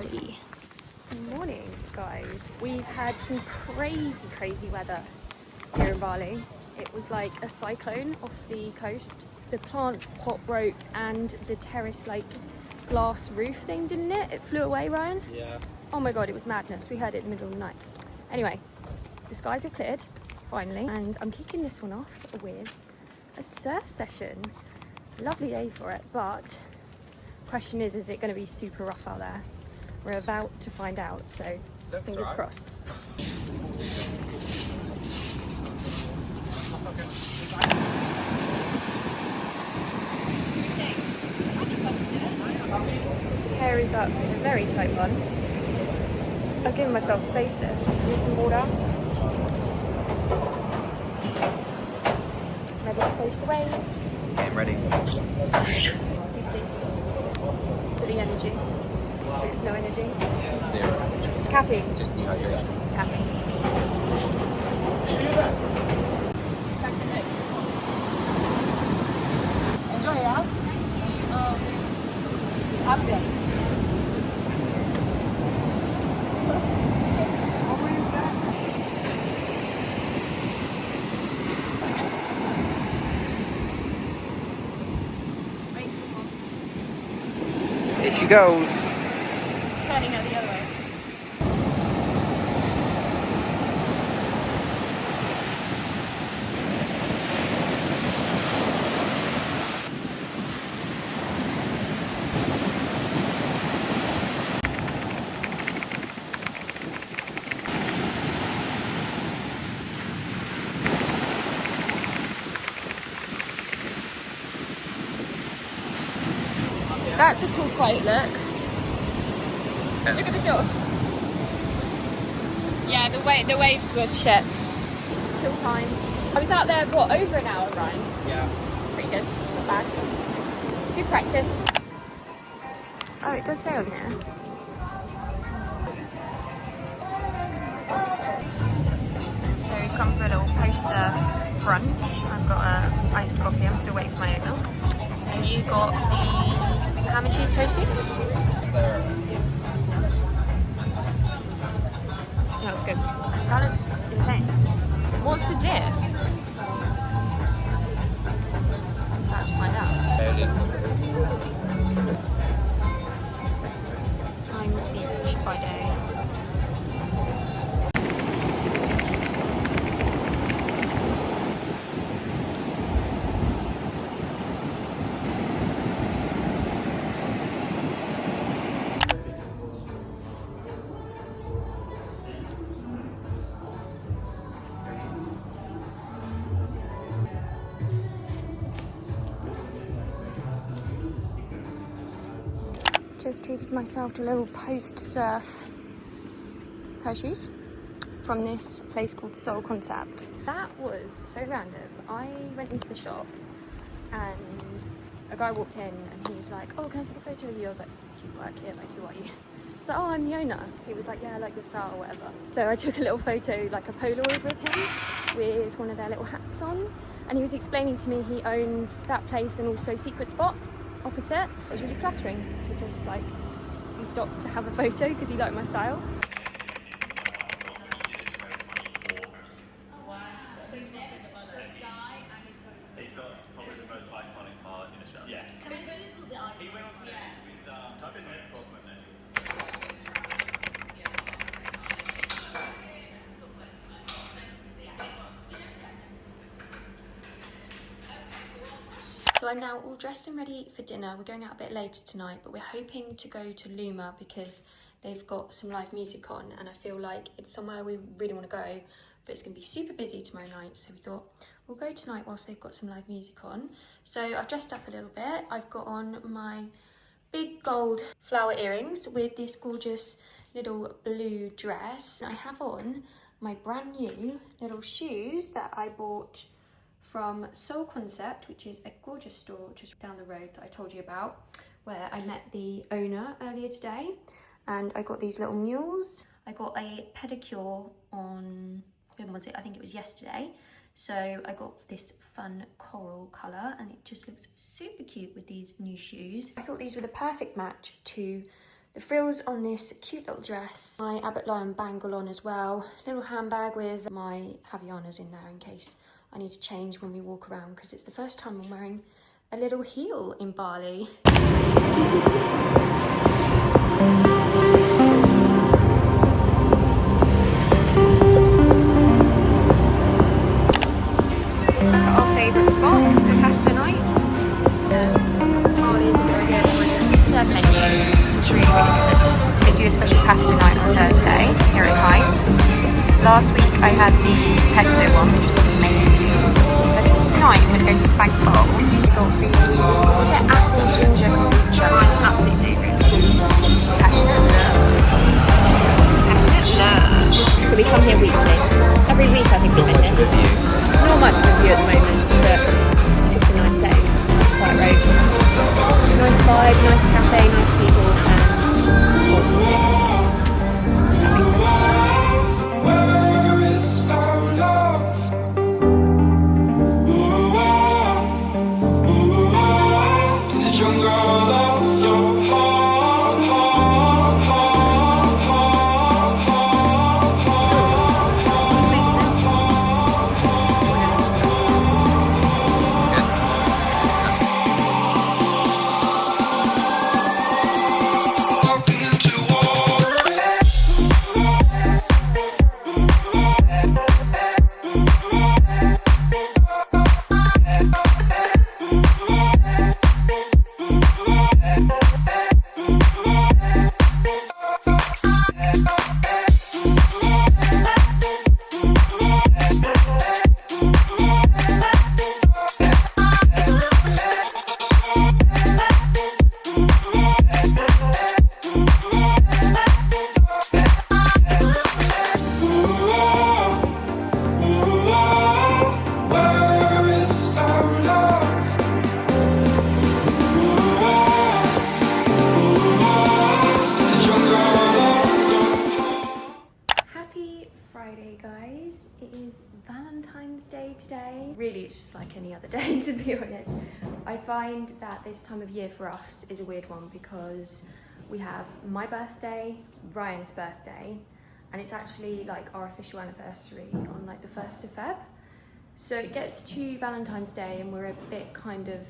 Bali. Good morning, guys. We've had some crazy weather here in Bali. It was like a cyclone off the coast. The plant pot broke and the terrace like glass roof thing, didn't it? It flew away, Ryan? Yeah. Oh my god, it was madness. We heard it in the middle of the night. Anyway, the skies are cleared, finally, and I'm kicking this one off with a surf session. Lovely day for it, but question is it going to be super rough out there? We're about to find out, so fingers crossed. Hair is up in a very tight bun. I've given myself a facelift. Need some water. Ready to face the waves. Game ready. Do you see? For the energy. There's no energy. Zero. Caffeine. Just dehydrated. Caffeine. Enjoy, yeah? It's up there. Here she goes. Turning her the other way. That's a cool quiet look. Look at the door. Yeah, the waves was shit. Chill time. I was out there, what, over an hour, Ryan? Yeah. Pretty good, not bad. Good practice. Oh, it does say on here. So we've come for a little post-surf brunch. I've got a iced coffee, I'm still waiting for my oat milk. And you got the ham and cheese toasty? That was good. That looks insane. What's the dip? About to find out. Times beach by day. Just treated myself to a little post-surf pair of shoes from this place called Soul Concept. That was so random. I went into the shop and a guy walked in and he was like, oh, can I take a photo of you? I was like, do you work here? Like, who are you? I was like, oh, I'm the owner. He was like, yeah, I like your style or whatever. So I took a little photo, like a Polaroid with him, with one of their little hats on. And he was explaining to me he owns that place and also Secret Spot opposite. It was really flattering to just like, he stopped to have a photo because he liked my style. He's got probably the most iconic part in Australia. Yeah. He went on stage with type in that problem and So I'm now all dressed and ready for dinner. We're going out a bit later tonight, but we're hoping to go to Luma because they've got some live music on and I feel like it's somewhere we really want to go, but it's going to be super busy tomorrow night. So we thought we'll go tonight whilst they've got some live music on. So I've dressed up a little bit. I've got on my big gold flower earrings with this gorgeous little blue dress. I have on my brand new little shoes that I bought from Soul Concept, which is a gorgeous store just down the road that I told you about, where I met the owner earlier today. And I got these little mules. I got a pedicure on, when was it? I think it was yesterday. So I got this fun coral colour and it just looks super cute with these new shoes. I thought these were the perfect match to The frills on this cute little dress, my Abbott Lion bangle on as well, little handbag with my Havianas in there in case I need to change when we walk around because it's the first time I'm wearing a little heel in Bali. Our favourite spot for pasta night. Bali is a very good serve menu. It's really, really good. They do a special pasta night on Thursday here at Hyde. Last week I had the pesto one, which was amazing. So I think tonight I'm going to go spank bowl. We've got the, what was it, apple ginger kombucha. Mine's absolute favourite. Passionate love. So we come here weekly. Every week I think we come here. Not much of a view at the moment, but it's just a nice setting. Nice quiet road. Nice vibe, nice cafe, nice people, and awesome things. That makes us happy. Where is our love? In the jungle of your heart, heart, heart, heart, walking into war. Happy Friday, guys. It is Valentine's Day today. Really, it's just like any other day, to be honest. I find that this time of year for us is a weird one because we have my birthday, Ryan's birthday, and it's actually like our official anniversary on like the 1st of Feb. So it gets to Valentine's Day and we're a bit kind of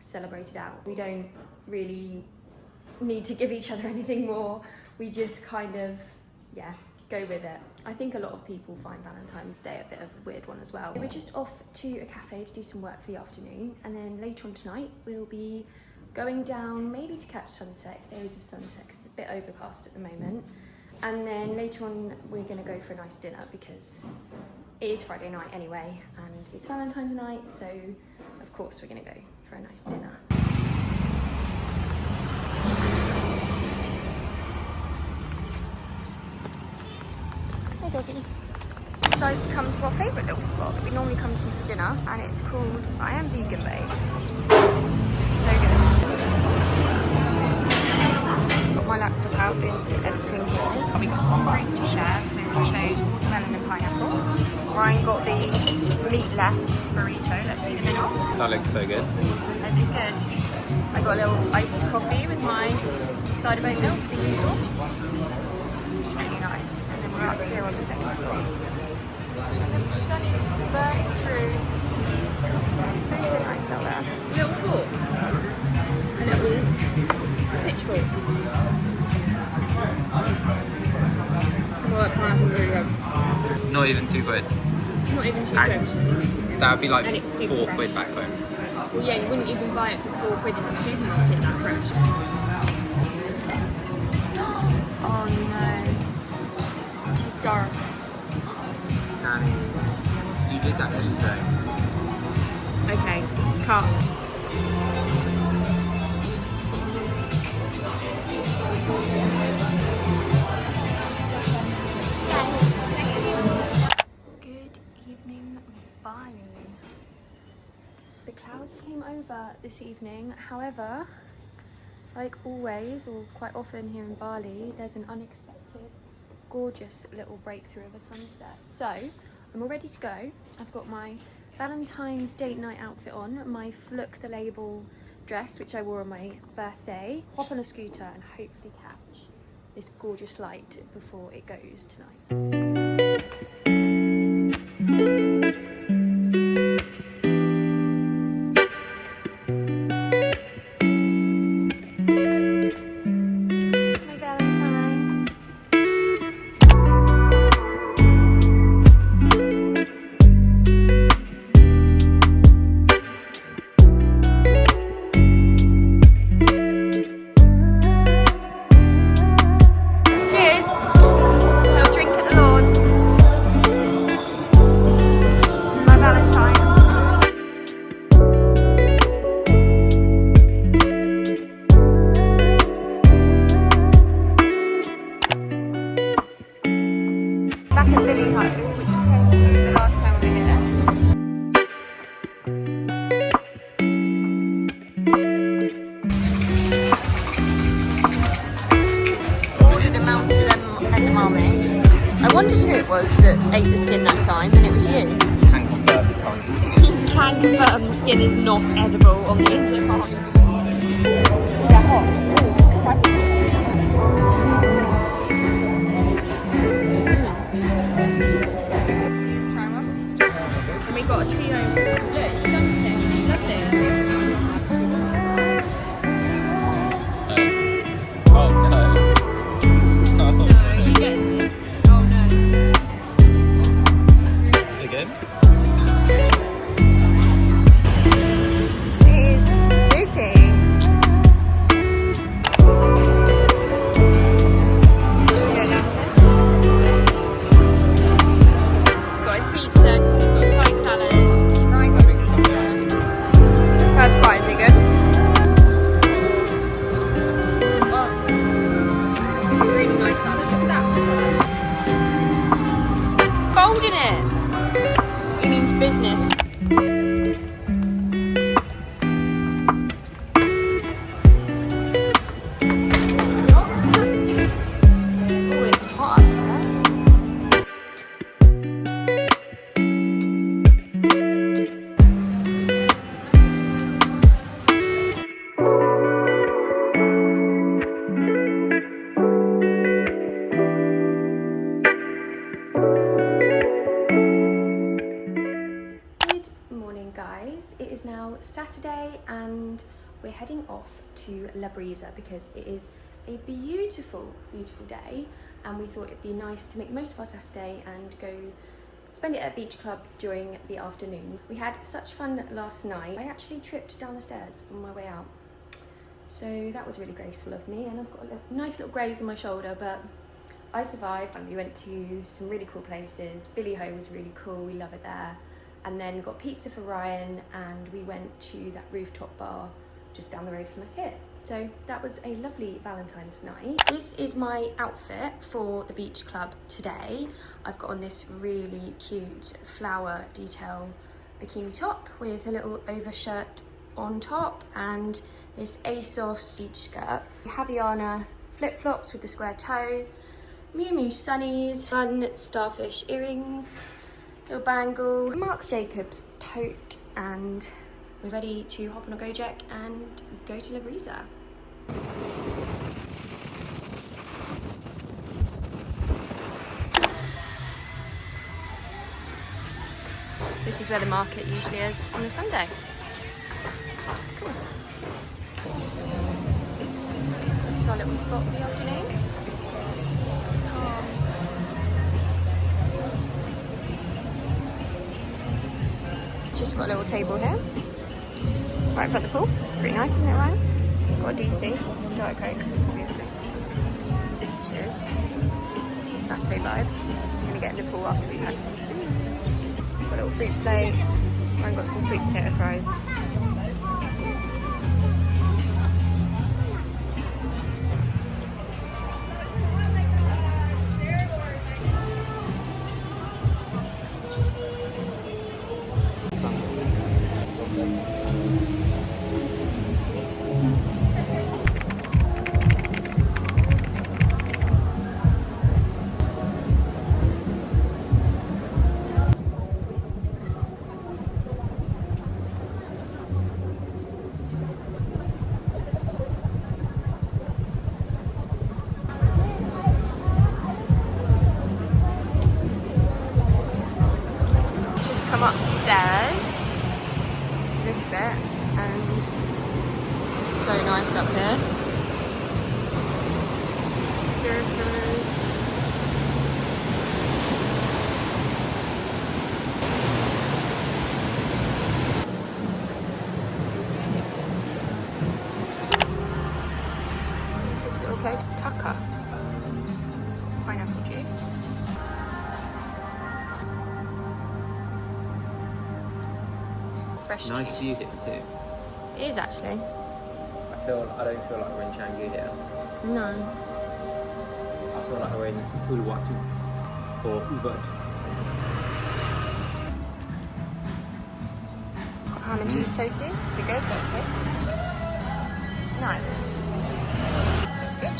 celebrated out. We don't really need to give each other anything more. We just kind of, yeah, go with it. I think a lot of people find Valentine's Day a bit of a weird one as well. We're just off to a cafe to do some work for the afternoon, and then later on tonight we'll be going down maybe to catch sunset if there is a sunset because it's a bit overcast at the moment. And then later on we're going to go for a nice dinner because it is Friday night anyway and it's Valentine's night, so of course we're going to go for a nice dinner. Hey doggy. Decided to come to our favourite little spot that we normally come to for dinner, and it's called I Am Vegan Babe. So good. Got my laptop out doing some editing here. We got some fruit to share, so we chose watermelon and pineapple. Ryan got the meatless burrito. Let's see the middle. That looks so good. That looks good. I got a little iced coffee with my side of oat milk, the usual. It's really nice. And then we're up here on the second floor. And the sun is burning through. It's so nice out there. A little fork. A little pitchfork. Well, that pineapple really good. Not even £2. Not even £2. That would be like And it's super £4 fresh. back home. Well, yeah, you wouldn't even buy it for £4 in the supermarket that fresh. Oh no. She's dark. Nanny, you did that yesterday. Okay, cut. Good evening, Bali. The clouds came over this evening, however, like always, or quite often here in Bali, there's an unexpected, gorgeous little breakthrough of a sunset. So, I'm all ready to go. I've got my Valentine's date night outfit on, my Fluke the Label dress, which I wore on my birthday, hop on a scooter and hopefully catch this gorgeous light before it goes tonight. My Valentine. Cheers! Little drink at the lawn. My Valentine. Back at Billy Home, which we came to the last time we were here. Ordered a mountain edamame. I wondered who it was that ate the skin that time, and it was you. Can Can confirm the skin is not edible on the inside. They're hot. Try one. And we got a trio sauce. Look, it's dumpling. Lovely. Oh no. No, you get this. Oh no. Is it good? It is juicy. Got his pizza, got side salad, Ryan got his pizza. First bite, is it good? Oh, really nice salad, look at that. Folding it! It means business. Oh, it's hot up there. Good morning, guys. It is now Saturday and we're heading off to La Brisa because it is a beautiful, beautiful day, and we thought it'd be nice to make the most of our Saturday and go spend it at a beach club during the afternoon. We had such fun last night. I actually tripped down the stairs on my way out, so that was really graceful of me, and I've got a nice little graze on my shoulder, but I survived. And we went to some really cool places. Billy Ho was really cool, we love it there. And then got pizza for Ryan, and we went to that rooftop bar just down the road from us here. So that was a lovely Valentine's night. This is my outfit for the beach club today. I've got on this really cute flower detail bikini top with a little overshirt on top and this ASOS beach skirt. Havaiana flip-flops with the square toe, Miu Miu sunnies, fun starfish earrings, little bangle, Marc Jacobs tote, and we're ready to hop on a Gojek and go to La Brisa. This is where the market usually is on a Sunday. It's cool. This is our little spot for the afternoon. Just got a little table here, right by the pool. It's pretty nice, isn't it, Ryan? Got a DC, Diet Coke, obviously. Cheers. Saturday vibes. We're gonna get in the pool after we've had some food. Got a little fruit plate. Ryan got some sweet potato fries. So nice up here. Surfers. What's this little place? Tucker. Pineapple juice. Fresh Nice juice. view here too. It is actually. I don't feel like we're in Canggu here. No. I feel like we're in Uluwatu or Ubud. Got ham and cheese toasty. Is it good? Let's see. Nice. Looks good.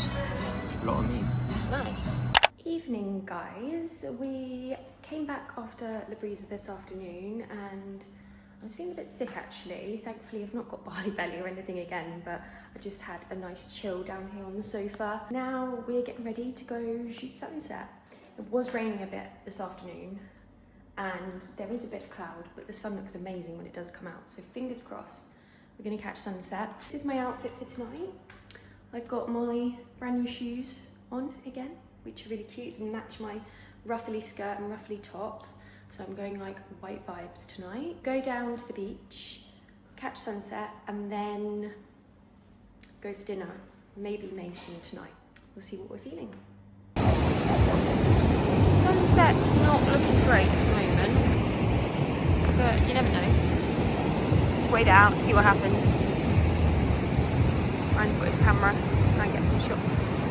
A lot of meat. Nice. Evening, guys. We came back after La Brisa this afternoon and I was feeling a bit sick actually. Thankfully I've not got Bali belly or anything again, but I just had a nice chill down here on the sofa. Now we're getting ready to go shoot sunset. It was raining a bit this afternoon and there is a bit of cloud, but the sun looks amazing when it does come out. So fingers crossed we're gonna catch sunset. This is my outfit for tonight. I've got my brand new shoes on again, which are really cute and match my ruffly skirt and ruffly top. So I'm going like white vibes tonight. Go down to the beach, catch sunset, and then go for dinner. Maybe Mason tonight. We'll see what we're feeling. Sunset's not looking great at the moment, but you never know. Let's wait out, see what happens. Ryan's got his camera, try and get some shots.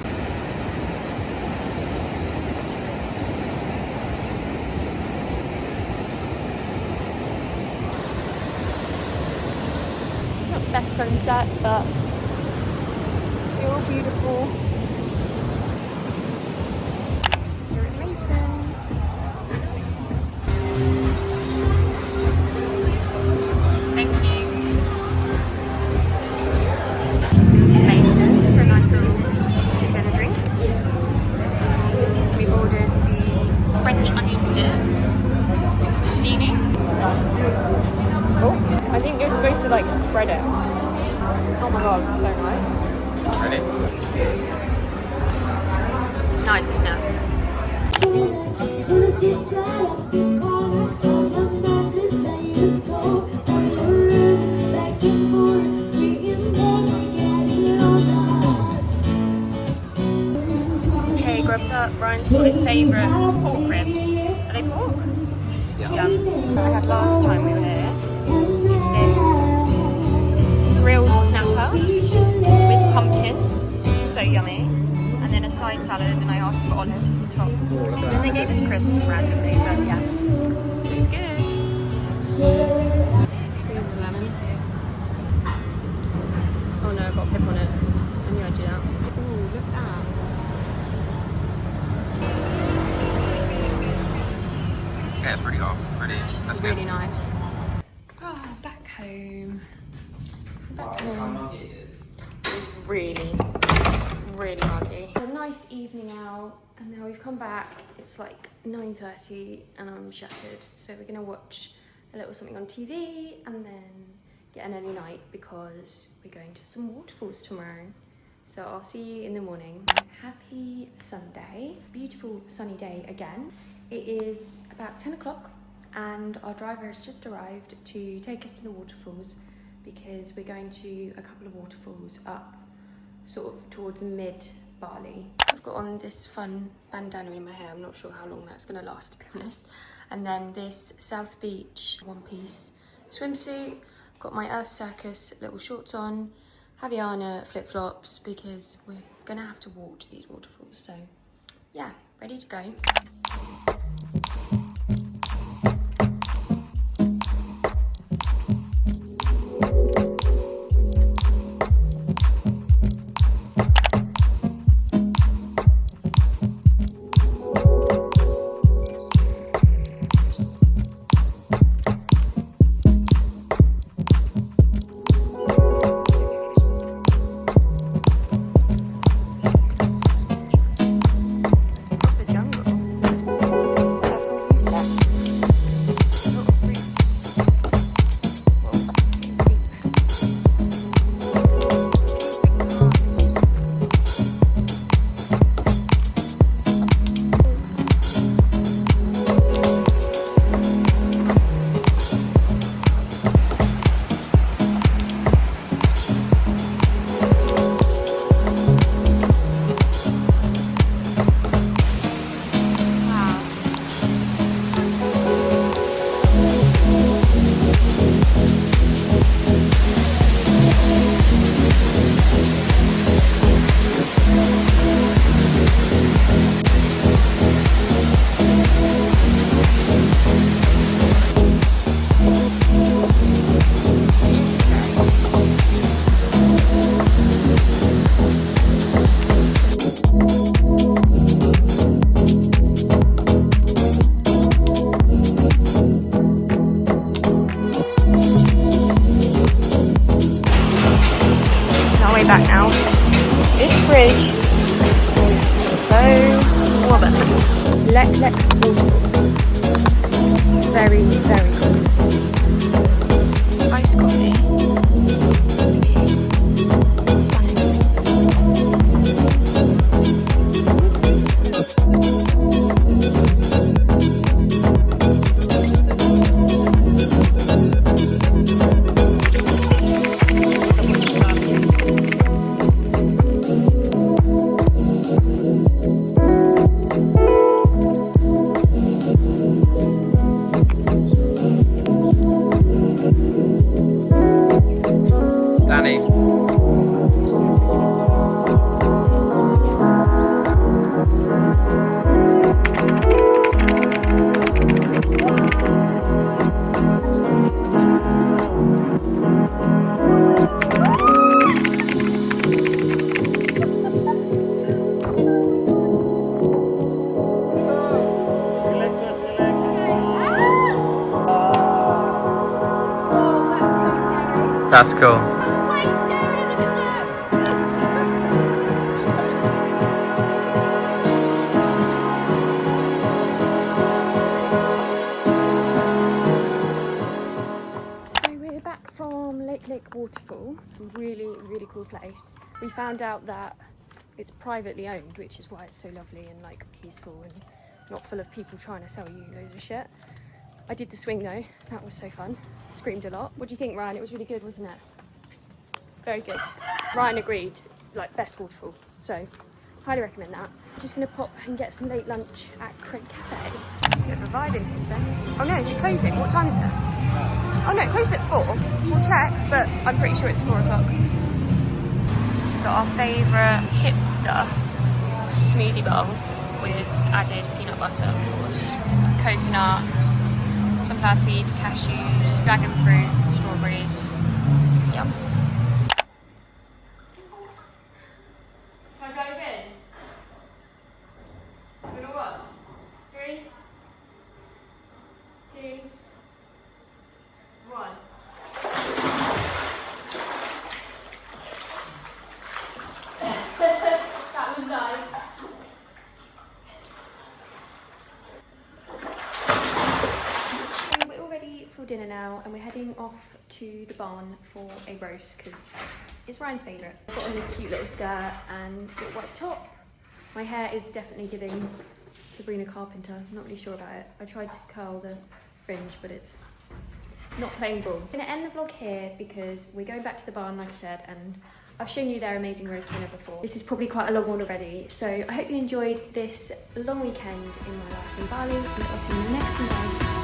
Best sunset, but still beautiful. Here at Mason. Thank you. To Mason for a nice little dinner drink. We ordered the French onion dip. Steamy. Oh, I think you're supposed to like spread it. Oh my god, so nice. Ready? Nice, isn't it? Okay, grubs up. Brian's got his favourite pork ribs. Are they pork? Yeah. I had last time we were here is this grilled snapper with pumpkin, so yummy, and then a side salad, and I asked for olives on top. And then they gave us crisps randomly, but yeah, looks good. Squeeze the lemon. Oh no, I've got a pip on it. I knew I'd do that. Ooh, look at that. Yeah, it's pretty hot. That's good. Really nice. Oh, back home. Back home. It's really muggy. A nice evening out, and now we've come back. It's like 9:30 and I'm shattered. So we're gonna watch a little something on TV and then get an early night because we're going to some waterfalls tomorrow. So I'll see you in the morning. Happy Sunday. Beautiful sunny day again. It is about 10 o'clock and our driver has just arrived to take us to the waterfalls because we're going to a couple of waterfalls up sort of towards mid Bali. I've got on this fun bandana in my hair. I'm not sure how long that's going to last, to be honest. And then this South Beach one-piece swimsuit. Got my Earth Circus little shorts on. Havaiana flip-flops because we're going to have to walk to these waterfalls. So yeah, ready to go. way back now. This bridge is so wobbly. Leke Waterfall. Very, very cool. Iced coffee. Stunning. Danny. That's cool. So we're back from Leke Waterfall. Really, really cool place. We found out that it's privately owned, which is why it's so lovely and like peaceful and not full of people trying to sell you loads of shit. I did the swing though, that was so fun. Screamed a lot. What do you think, Ryan? It was really good, wasn't it? Very good. Ryan agreed, like best waterfall. So, highly recommend that. Just gonna pop and get some late lunch at Crate Cafe. Bit of a vibe in here today. Oh no, is it closing? What time is it? Oh no, it closes at 4. We'll check, but I'm pretty sure it's 4 o'clock. Got our favourite hipster smoothie bowl with added peanut butter, of course, coconut, sunflower seeds, cashews, dragon fruit, strawberries. Yum. Shall I go again? You wanna watch? 3, 2, 1. That was nice. We're all ready for dinner now and we're heading off to the barn for a roast because it's Ryan's favourite. I've got on this cute little skirt and little white top. My hair is definitely giving Sabrina Carpenter. I'm not really sure about it. I tried to curl the fringe but it's not playing ball. I'm going to end the vlog here because we're going back to the barn like I said and I've shown you their amazing roast dinner before. This is probably quite a long one already, so I hope you enjoyed this long weekend in my life in Bali and I'll see you in the next one guys.